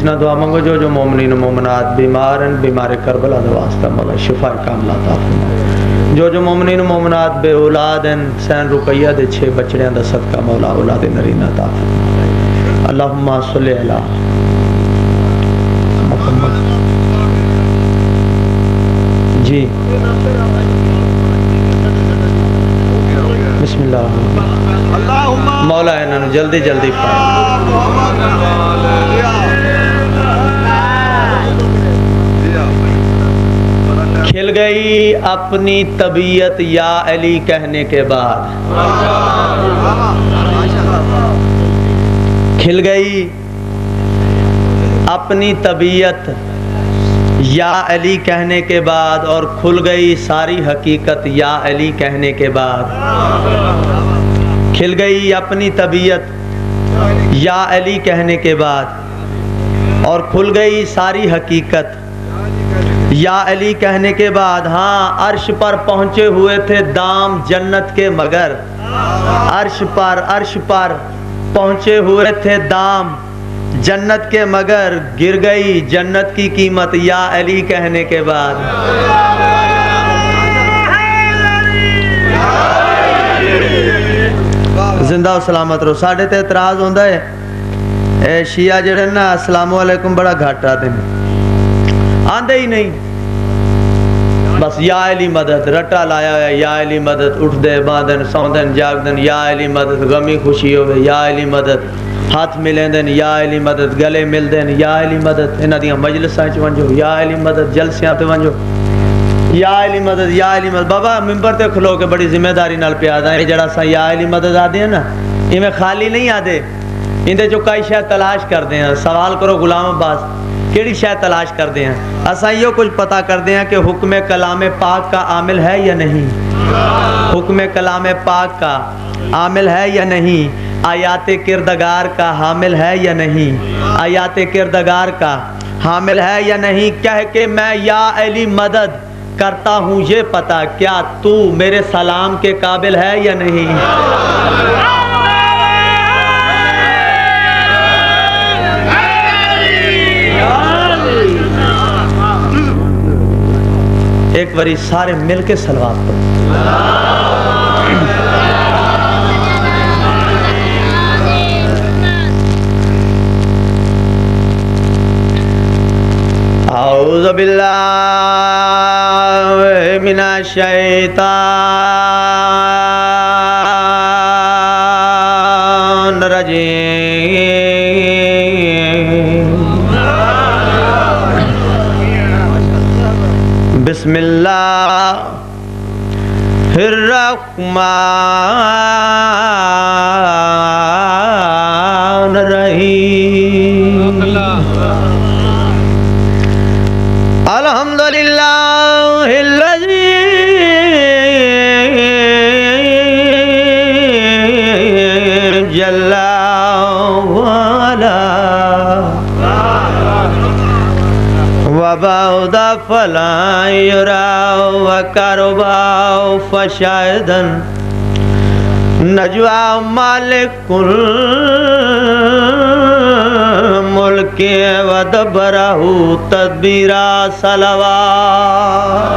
اتنا دعا مانگو جو مومنین و مومنات بیمار ہیں، بیمار کربلا دا واسطہ مولا شفا کاملہ عطا فرما. جو مومنین و مومنات بے اولاد ہیں، حسین رقیہ دے 6 بچڑیاں دا صدقہ مولا اولاد نرینہ عطا فرما. اللہم صلی علی محمد. جی بسم اللہ مولا انہوں جلدی جلدی کھل گئی اپنی طبیعت یا علی کہنے کے بعد. کھل گئی اپنی طبیعت یا علی کہنے کے بعد اور کھل گئی ساری حقیقت یا علی کہنے کے بعد. کھل گئی اپنی طبیعت یا علی کہنے کے بعد اور کھل گئی ساری حقیقت یا علی کہنے کے بعد. ہاں عرش پر پہنچے ہوئے تھے دام جنت کے مگر، عرش پر پہنچے ہوئے تھے دام جنت کے مگر، گر گئی جنت کی قیمت یا علی کہنے کے بعد. زندہ و سلامت رہو. ساڑھے تے اعتراض ہوندہ ہے اے شیعہ جڑے نا السلام علیکم بڑا گھٹ آتے ہیں، آندے ہی نہیں، بس یا علی مدد رٹا لایا ہے. یا علی مدد اٹھ دے باندن سوندن جاگ دن، یا علی مدد غمی خوشی ہوئے، یا علی مدد ہاتھ ملیں دن، یا علی مدد گلے مل دن، یا علی مدد انہاں دیاں مجلساں وچ ونجو، یا علی مدد جلسیاں تے ونجو، یا علی مدد یا علی مدد. بابا ممبر تے کھلو کے بڑی ذمہ داری نال پیادا ہے جڑا سا یا علی مدد آدے ہیں نا، ایویں خالی نہیں آدے، اندے جو کئی شے تلاش کردے ہیں. سوال کرو غلام عباس کیڑی شے تلاش کردے ہیں؟ اساں یہ کچھ پتہ کردے ہیں کہ حکم کلام پاک کا عامل ہے یا نہیں، حکم کلام پاک کا عامل ہے یا نہیں، آیات کردگار کا حامل ہے یا نہیں، آیات کردگار کا حامل ہے یا نہیں. کہہ کے میں یا علی مدد کرتا ہوں یہ پتہ، کیا تو میرے سلام کے قابل ہے یا نہیں؟ ایک باری سارے مل کے صلوات پڑھو. اعوذ باللہ من الشیطان الرجیم. بسم اللہ الرحمن الرحیم. الحمدللہ الذی جل وعلا وبعد فلا يرى وقربا فشاهدا نجوى مالك الملك ودبره تدبيرا صلوات.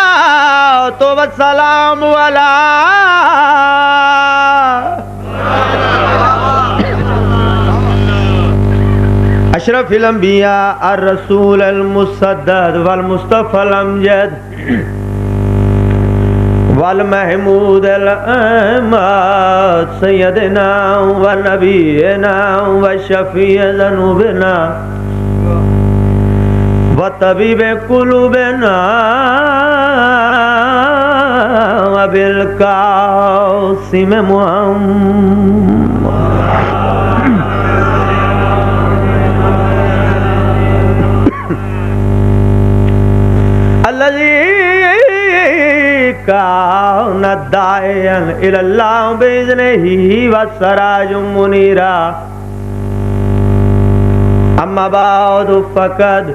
الصلاة والسلام على اشرف الانبیاء الرسول المسدد والمصطفى الامجد والمحمود الأحمد سيدنا ونبينا وشفيع ذنوبنا وطبيب قلوبنا وبالقاسم محمد الذي كان داعيا إلى الله بإذنه وسراج منيرا. أما بعد فقد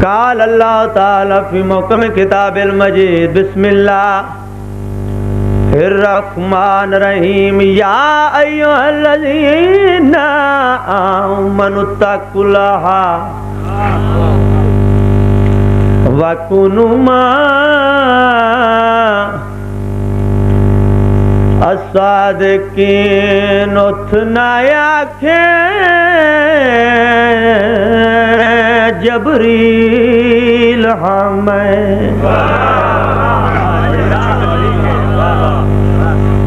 قال اللہ تعالی فی محکم کتاب المجید بسم اللہ الرحمن الرحیم یا ایھا الذین آمنوا اتقوا اللہ وَكُونُوا مَعَ الصَّادِقِينَ اتنا آکھے جبریل ہمیں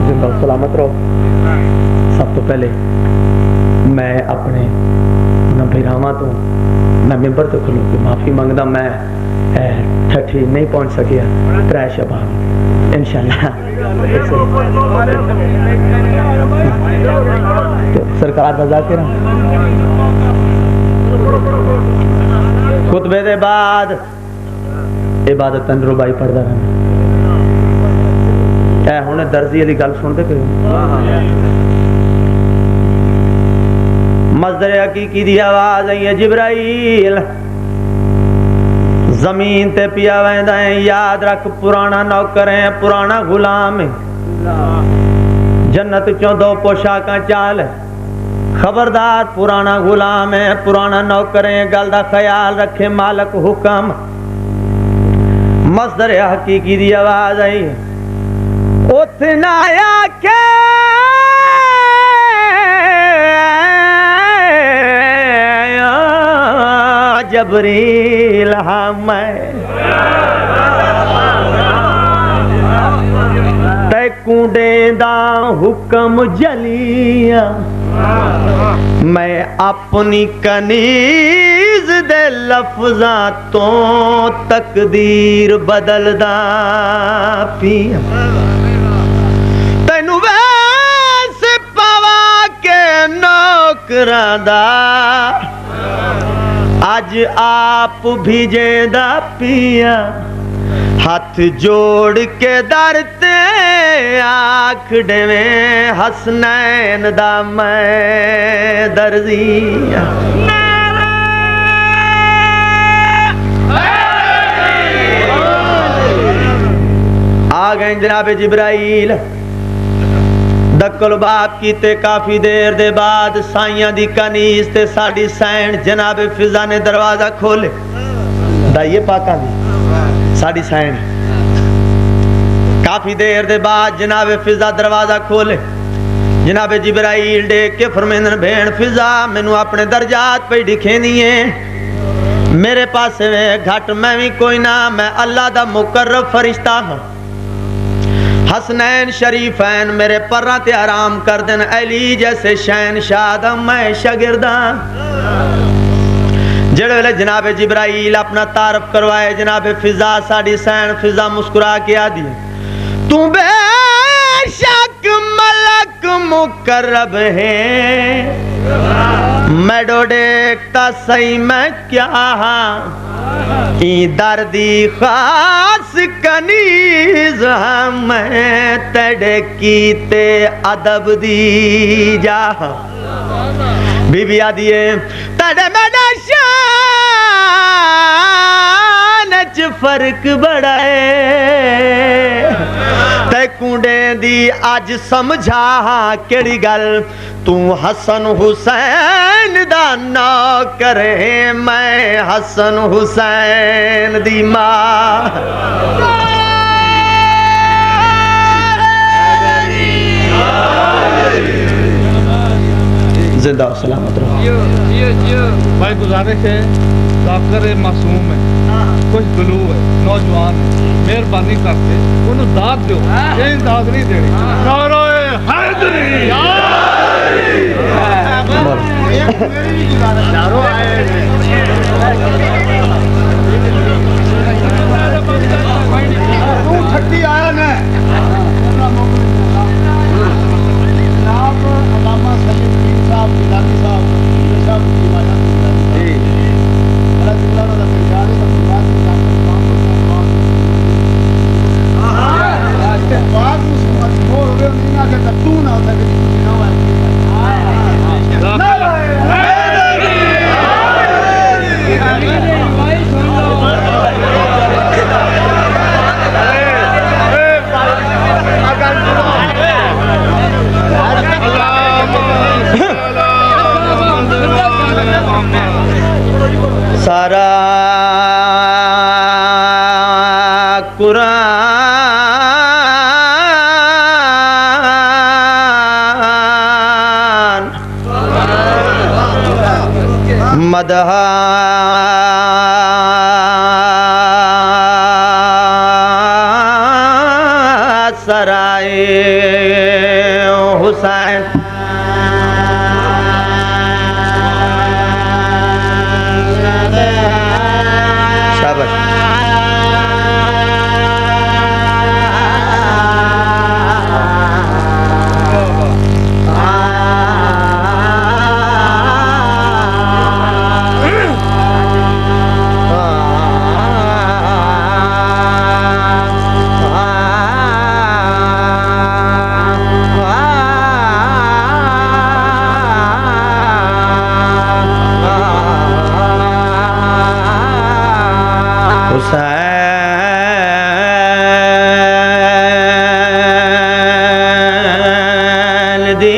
زندہ سلامت رہو. سب تو پہلے میں اپنے بھیراواں تو میں ممبر تو کھلوں کہ معافی منگدا میں ٹھٹھی نہیں پہنچ سکیا ترے شباب انشاءاللہ سرکار دا ذاکرہ خطبے دے بعد عبادت ربائی پڑھدا رہنا. اے ہن درزی والی گل سن دے کہ مصدر حقیقی دی آواز آئی ہے جبرائیل زمین تے پیا ویندا ہے. یاد رکھ پرانا نوکر ہے پرانا غلام ہے جنت چوں دو پوشاکاں چال ہے. خبردار پرانا غلام ہے پرانا نوکر ہے گل دا خیال رکھے مالک حکم. مصدر حقیقی دی آواز آئی ہے اتنا آکھے جبریل ہمیں تے کونڈے دا حکم جلیا میں اپنی کنیز دے لفظاں تو تقدیر بدلدا پیا. تینو ویسے پوا کے نوکراں دا آج آپ بھیجے دا پیا ہاتھ جوڑ کے درتے آنکھ ڈیویں حسنین دا میں درزی آ گئے جناب جبرائیل دکل باپ کیتے کافی دیر دے بعد سائیاں دی کنیز تے ساڑی سین جناب فضا نے دروازہ کھولے دائیے پاکاں دی ساڑی سین کافی دیر دے بعد جناب فضا دروازہ کھولے. جناب جبرائیل ڈیک کے فرمیندن بھین فضا مینوں اپنے درجات پہ دکھیں دیئے میرے پاس گھٹ میں بھی کوئی نہ میں اللہ دا مقرب فرشتہ ہوں. حسنین شریفین میرے پرہ تے آرام کر دن علی جیسے شین شادم میں شاگردان. جڑے ویلے جناب جبرائیل اپنا تعارف کروائے جناب فضا ساڑی سین فضا مسکرا کے آدھی تو بے شک ملک مقرب ہے میں ڈو دیکھتا صحیح میں کیا دردی خاص کنیز میں تڑے کیتے ادب دی جا بی بی آدھیے تڑے میڈا شان چ فرق بڑھائے تے کونڈے دی آج سمجھا کیڑی گل تو حسن حسین دا نوکر ہے میں حسن حسین دی ماں. زندہ و سلامت رہو. بھائی گزارش ہے ذاکر معصوم ہے کچھ گلو ہے نوجوان ہے مہربانی کرتے انہوں داد دیو یہ داد نہیں دینی نعرہ حیدری چھٹی آیا نا علامہ سید پیر صاحب گیلانی صاحب صاحب کی روایات اللہ جلالہ دا پیار ہے بات بعد مسلمان ہو رہے نہیں نہ کہ تو نہ ہوتا کہ نہ ہوا ہے سارا قرآن مدح سرائے حسین شاباش حسین دی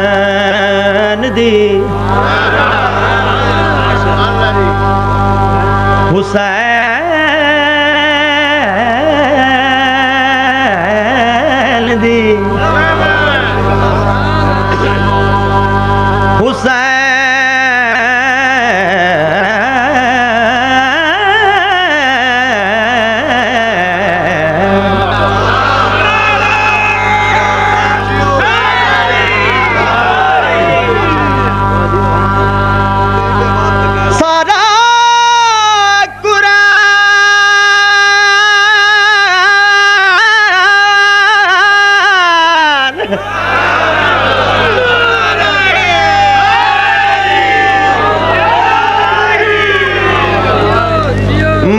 حسین دی حسین دی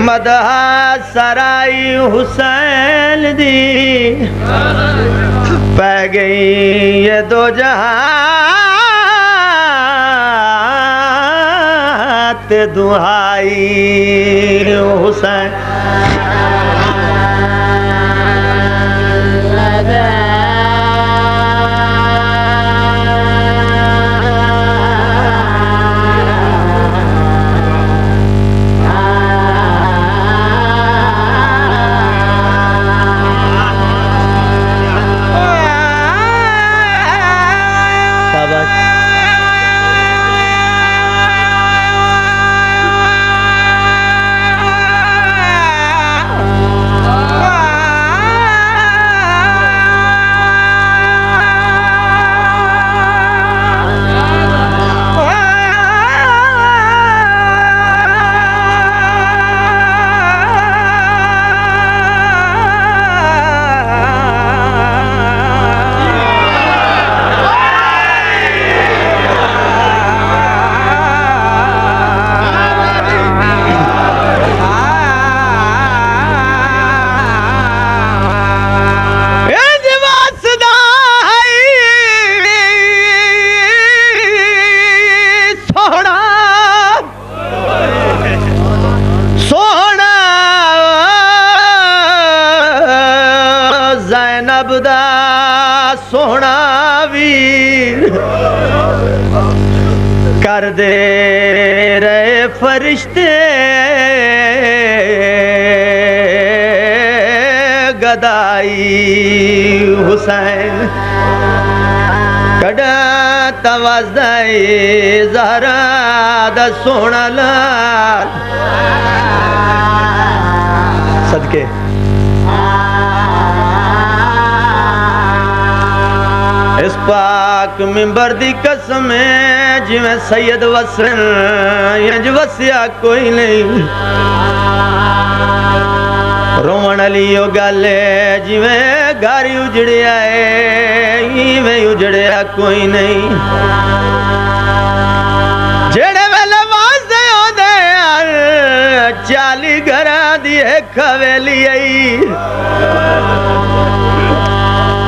مدح سرائی حسین دی پہ گئی یہ دو جہاں تے دہائی حسین زینب دا سونا ویر کر دے رہے فرشتے گدائی حسین کڑا توازدائی زہرا دا سونا لال صدقے اس پاک منبر دی قسم ہے جویں سید وسن ینج وسیا کوئی نہیں رومن علی او گل جویں گھر اجڑیا ہے ایویں اجڑیا کوئی نہیں جڑے ویلے واسطے ہوندے 40 گھراں دی ایک حویلی آئی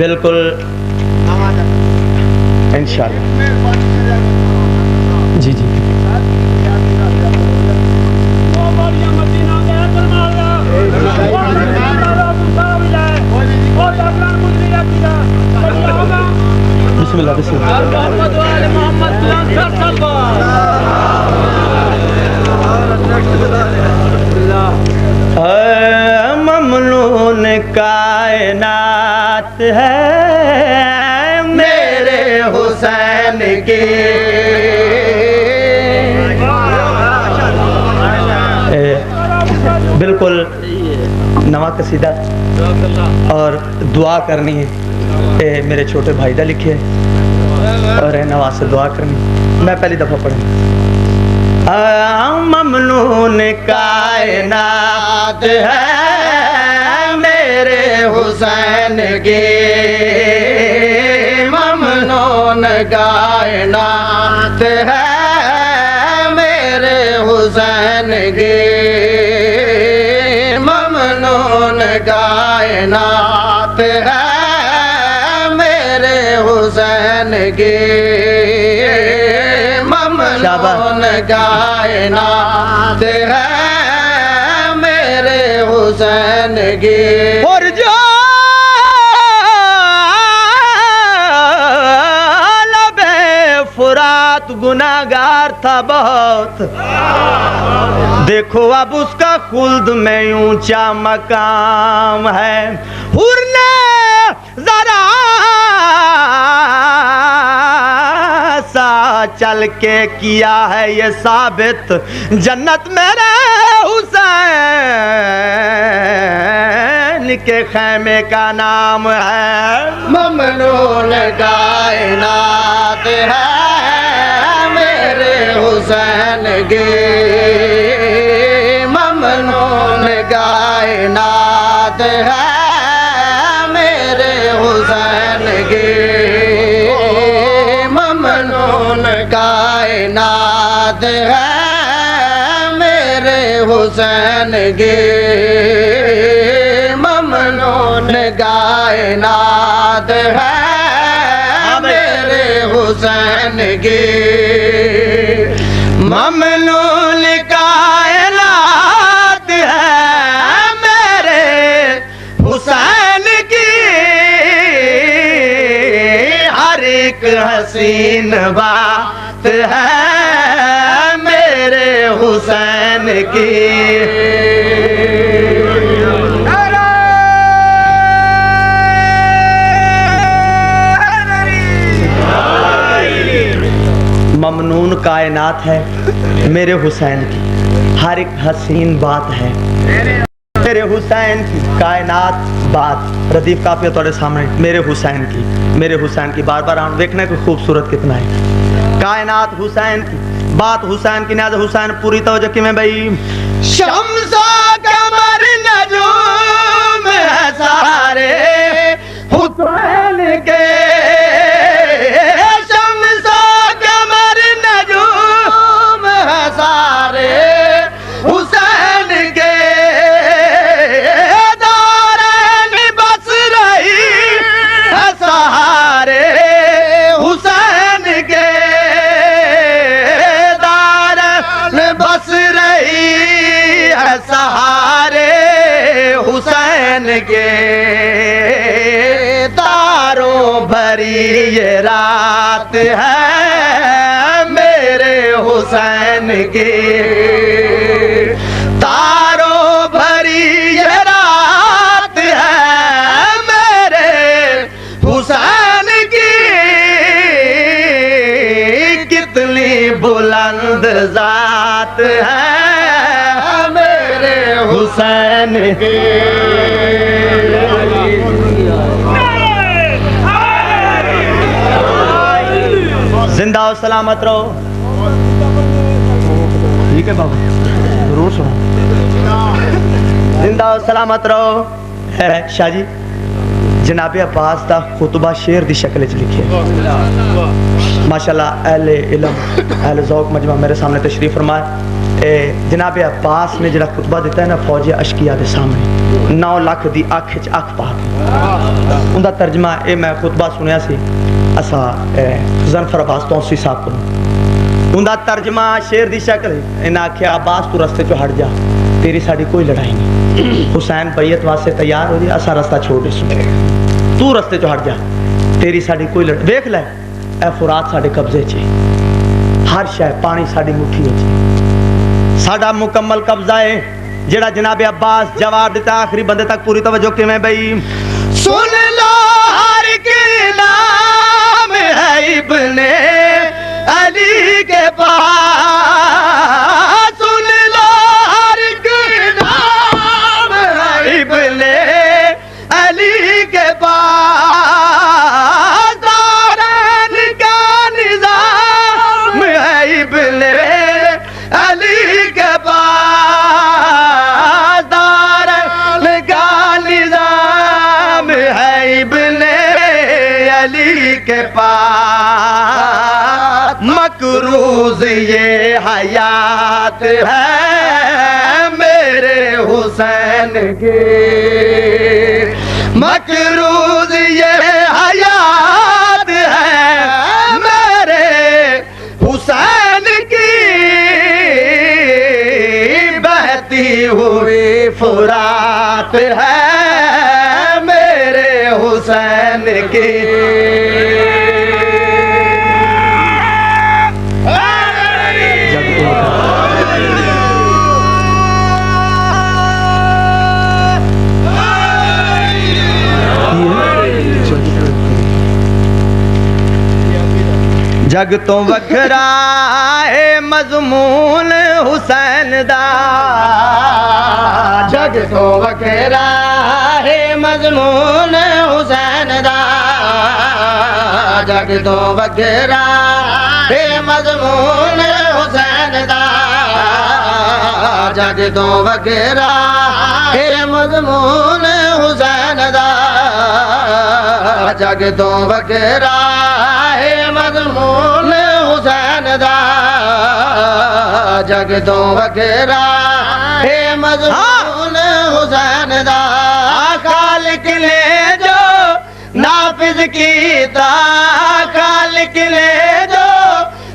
بالکل انشاءاللہ جی جی بسم اللہ بسم اللہ ممنون کائنات ہے میرے حسین کی بالکل نواں قصیدہ اور دعا کرنی ہے میرے چھوٹے بھائی دا لکھے اور نواز سے دعا کرنی میں پہلی دفعہ پڑھوں ممنون کائنات ہے میرے حسین کی ممنون کائنات ہے میرے حسین کی ممنون کائنات ہے میرے حسین کی ممنون کائنات ہے میرے حسین کی اور جو لبے فرات گناہگار تھا بہت دیکھو اب اس کا خلد میں اونچا مقام ہے حور نے ذرا سا چل کے کیا ہے یہ ثابت جنت میرے حسین کے خیمے کا نام ہے ممنون کائنات ہے میرے حسین کی ممنون کائنات ہے میرے حسین کی ممنون کائنات ہے میرے حسین کی ممنون کائنات ہے میرے حسین کی ممنون کائنات ہے میرے حسین کی ہر ایک حسین بات ہے میرے حسین کی ممنون کائنات ہے میرے حسین کی ہر ایک حسین بات ہے میرے حسین کی کائنات بات ردیف کافی توڑے سامنے میرے حسین کی بار بار آن دیکھنے کو خوبصورت کتنا ہے کائنات حسین کی بات حسین کی نیاز حسین پوری توجہ کی میں بھئی شمس و قمر نجوم ہے سارے حسین کے کے تاروں بھری یہ رات ہے میرے حسین کی تاروں بھری یہ رات ہے میرے حسین کی کتنی بلند ذات ہے میرے حسین کی زندہ و سلامت رہو ٹھیک ہے بابا ضرور سنو زندہ و سلامت رہو شاہ جی جناب عباس دا خطبہ شعر دی شکل وچ لکھے ماشاءاللہ اہل علم اہل ذوق مجمع میرے سامنے تشریف فرمائے جناب عباس نے جڑا خطبہ دیتا ہے نا فوج اشکیا دے سامنے 9 لاکھ دی اکھ وچ اکھ پا کے ان دا ترجمہ اے میں خطبہ سنیا سی اسا ظفر عباس توسی صاحب کو ان دا ترجمہ شعر دی شکل انہاں آکھیا عباس تو رستے چوں ہٹ جا تیری ساڈی کوئی لڑائی نہیں حسین بیعت واسطے تیار ہو جی اسا رستہ چھوڑ دے تو رستے چوں ہٹ جا تیری ساڈی کوئی لڑائی ویکھ لے اے فرات ساڈے قبضے چ ہر شے پانی ساڈی مٹھی وچ ساڈا مکمل قبضہ ہے جڑا جناب عباس جواب دیتا آخری بندے تک پوری توجہ کیویں بھئی سن لو ہر کے نام ہے ابن علی کے پاس سن لو ہر کے نام ہے ابن علی کے پاس دارین کا نظام ہے ابن علی کے پاس دارین کا نظام ہے ابن علی کے پاس مکروز یہ حیات ہے میرے حسین کی مکروز یہ حیات ہے میرے حسین کی بہتی ہوئی فرات ہے میرے حسین کی جگ تو وکھرا ہے مضمون حسین دا جگ تو وکھرا ہے مضمون حسین دا جگ تو وکھرا ہے مضمون حسین دا جگ تو وکھرا ہے مضمون حسین دا جگ تو وکھرا ہے مضمون حسین دا جگ تو وکھرا ہے مضمون حسین دا خالق نے جو نافذ کیتا خالق نے جو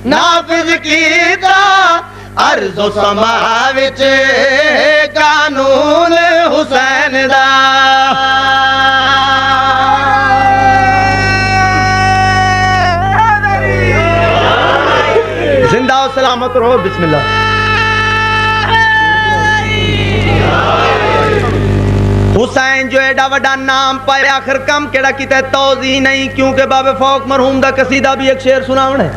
نافذ کیتا ارض و سما وچ قانون حسین دا زندہ و سلامت رہو بسم اللہ حسین جو ایڈا وڈا نام پائے آخر کم کیڑا کیتا ہے توضیح نہیں کیونکہ باب فوق مرحوم دا قصیدہ بھی ایک شعر سناؤں ہے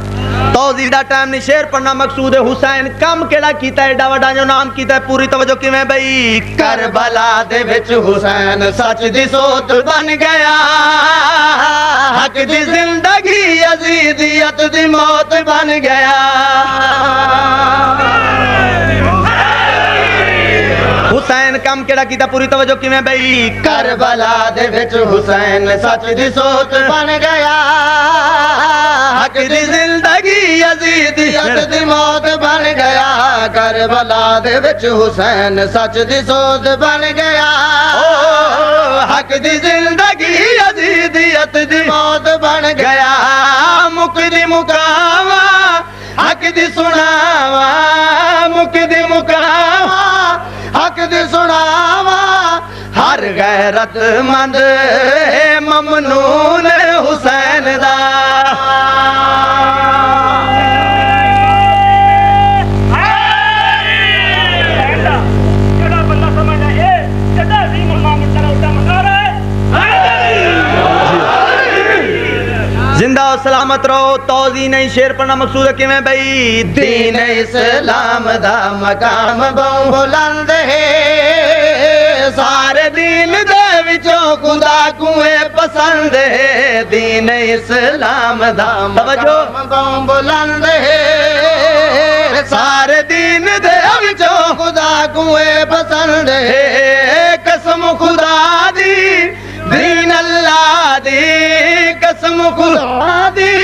توضیح دا ٹائم نہیں شعر پڑھنا مقصود ہے حسین کم کیڑا کیتا ہے ایڈا وڈا جو نام کیتا ہے پوری توجہ کی میں بھئی کربلا دے وچ حسین سچ دی سوت بن گیا حق دی زندگی یزیدیت دی موت بن گیا حسین کم کیڑا کیتا پوری توجہ کی میں بھئی کربلا دے وچ حسین سچ دی سوت بن گیا حق دی زندگی یزیدیت دی موت بن گیا کربلا دے وچ حسین سچ دی سوت بن گیا حق دی زندگی یزیدیت دی موت بن گیا مکدی مکاوا حق دی سناوا مکدی مکاوا حق دی سناوا ہر غیرت مند ممنون حسین دا زندہ و سلامت رہو توضیح نہیں شعر پڑھنا مقصود ہے کہ میں بھئی دین اسلام دا مقام بہت بلند ہے سارے دین دے وچوں خدا کوئے پسند ہے دین اسلام دا مقام بہت بلند ہے سارے دین دے وچوں خدا کوئے پسند ہے قسم خدا دی دین اللہ دی قسم خدا دی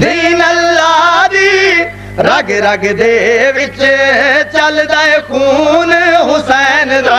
دین اللہ دی رگ رگ دے وچ ਚੱਲਦਾ ਏ ਖੂਨ ਹੁਸੈਨ ਦਾ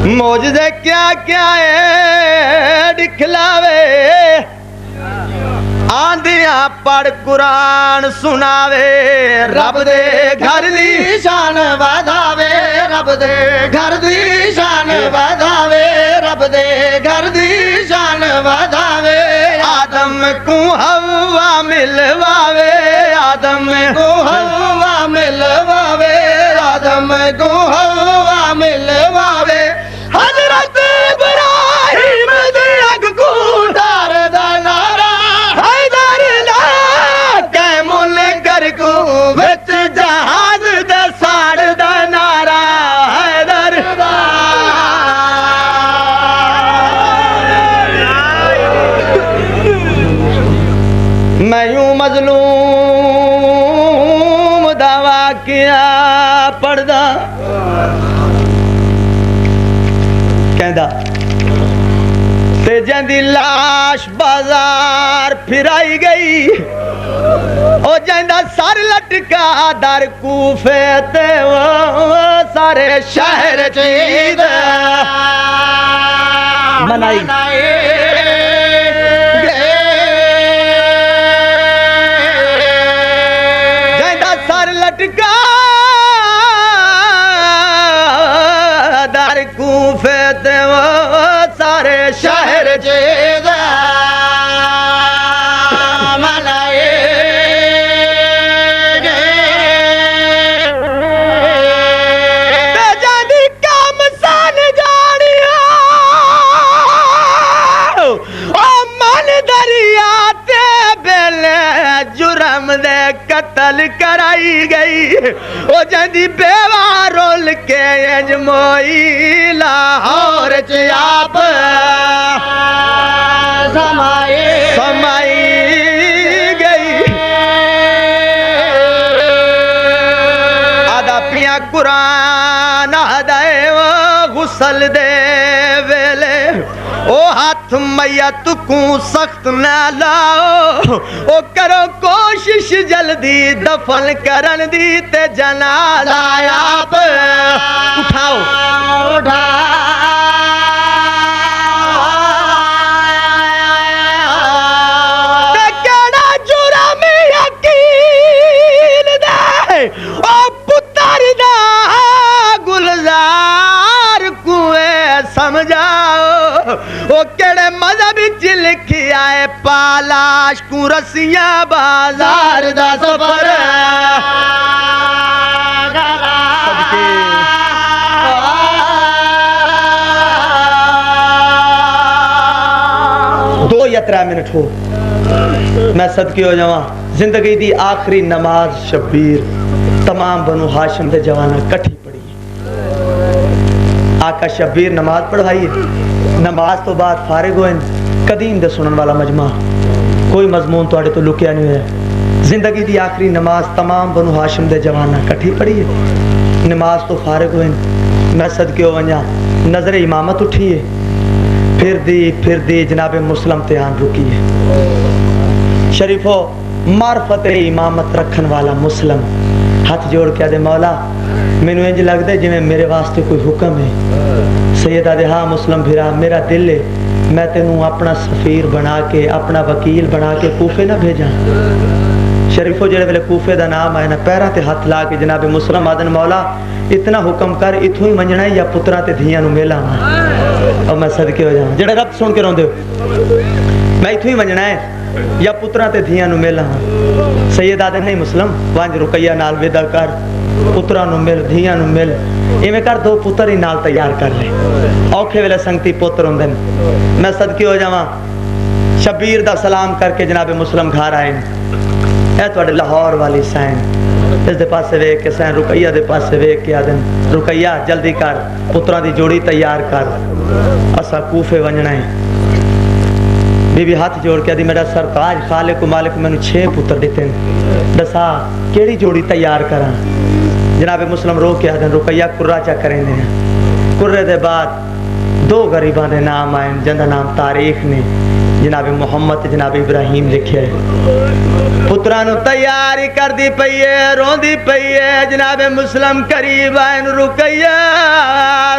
موجزے کیا کیا دکھلاوے آندیاں پڑھ قرآن سناوے رب دے گھر دی شان ودھاوے رب دے گھر دی شان ودھاوے رب دے گھر دی شان ودھاوے آدم کو ہوا ملواوے آدم کو ہوا ملواوے آدم کو ہوا ملواوے حضرت ابراہیم دی اگ کو ڈار دا نعرہ حیدر لا کہ مل کر کو وچ جہاز دا ساڑ دا نعرہ حیدر دا میں یوں مظلوم دا واقعہ پڑھدا کہندا تے جندی لاش بازار پھرائی گئی او جندا سر لٹکا در کوفے تے وہ سارے شہر چید منائی جندا سر لٹکا در کوفے تے وہ سارے شہر چید منائے گئے جاندی کام سان جانیا او من دریا تے بیلے جرم دے قتل کرائی گئی او جاندی بیوہ رول کے اجموئی لاہور چیاب سمائی گئی آدھا پیا قرآن آدھائے وہ غسل دے ویلے او ہاتھ میت کو سخت نہ لاؤ او کرو کوشش جلدی دفن کرن دی تے جنازہ آپ اٹھاؤ تے کیڑا جرم یقین دے او پتر دا گلزار کوئے سمجھاؤ او کیڑے مذہب چ لکھیا ہے پالاش کو رسیاں بازار دا سفر دو یا 3 منٹ ہو میں صدقے ہو جاواں زندگی دی آخری نماز شبیر تمام بنو ہاشم دے جوانا کٹھی پڑھی آقا شبیر نماز پڑھائی نماز تو بعد فارغ ہوئے قدیم دے سنن والا مجمع کوئی مضمون توڑے تو لکیا نہیں ہے زندگی دی آخری نماز تمام بنو ہاشم دے جوانا کٹھی پڑھی نماز تو فارغ ہوئے میں صدقے ہو ونجا نظر امامت اٹھی ہے پھر دی جناب مسلم تیان رکی ہے شریفو معرفت امامت رکھن والا مسلم ہاتھ جوڑ کے دے مولا مینوں انج لگدا جویں میرے واسطے کوئی حکم ہے سیدہ دے ہاں مسلم بھرا میرا دل ہے میں تینوں اپنا سفیر بنا کے اپنا وکیل بنا کے کوفے نہ بھیجاں شریفو جڑے ویلے کوفے دا نام آئے نا پیراں تے ہاتھ لا کے جناب مسلم آدن مولا اتنا حکم کر اتھوں ہی منجنا ہے یا پتراں تے دھیاں نو میلا اور میں صدقے ہو جاؤں جڑے رب سن کے روندے ہو میں اتھوں ہی منجنا ہے یا پتراں تے دھیاں نو میلا سید آدن نہیں مسلم وانج رقیہ نال ودا کر پتراں نو مل دھیاں نو مل ایویں کر دو پتر ہی نال تیار کر لے اوکھے ویلے سنگتی پتر ہوندے میں صدقے ہو جاواں شبیر دا سلام کر کے جناب مسلم گھر آئے اے تواڈے لاہور والی سائن اس دے پاسے ویکھ کے سائن رقیہ دے پاسے ویکھ کے آدن رقیہ جلدی کر پتراں دی جوڑی تیار کر اسا کوفے ونجنا ہے بی بی ہاتھ جوڑ کے دی میرا سرتاج خالق و مالک میں 6 پتر دیتے ہیں دسا کیڑی جوڑی تیار کراں جناب مسلم رو کے آدن رقیہ قرہ چا کریں دے قرے دے بعد 2 غریباں دے نام آئیں جندہ نام تاریخ نے جناب محمد جناب ابراہیم لکھے پترانو تیاری کر دی پئیے رون دی پئیے جناب مسلم قریب آئین رقیہ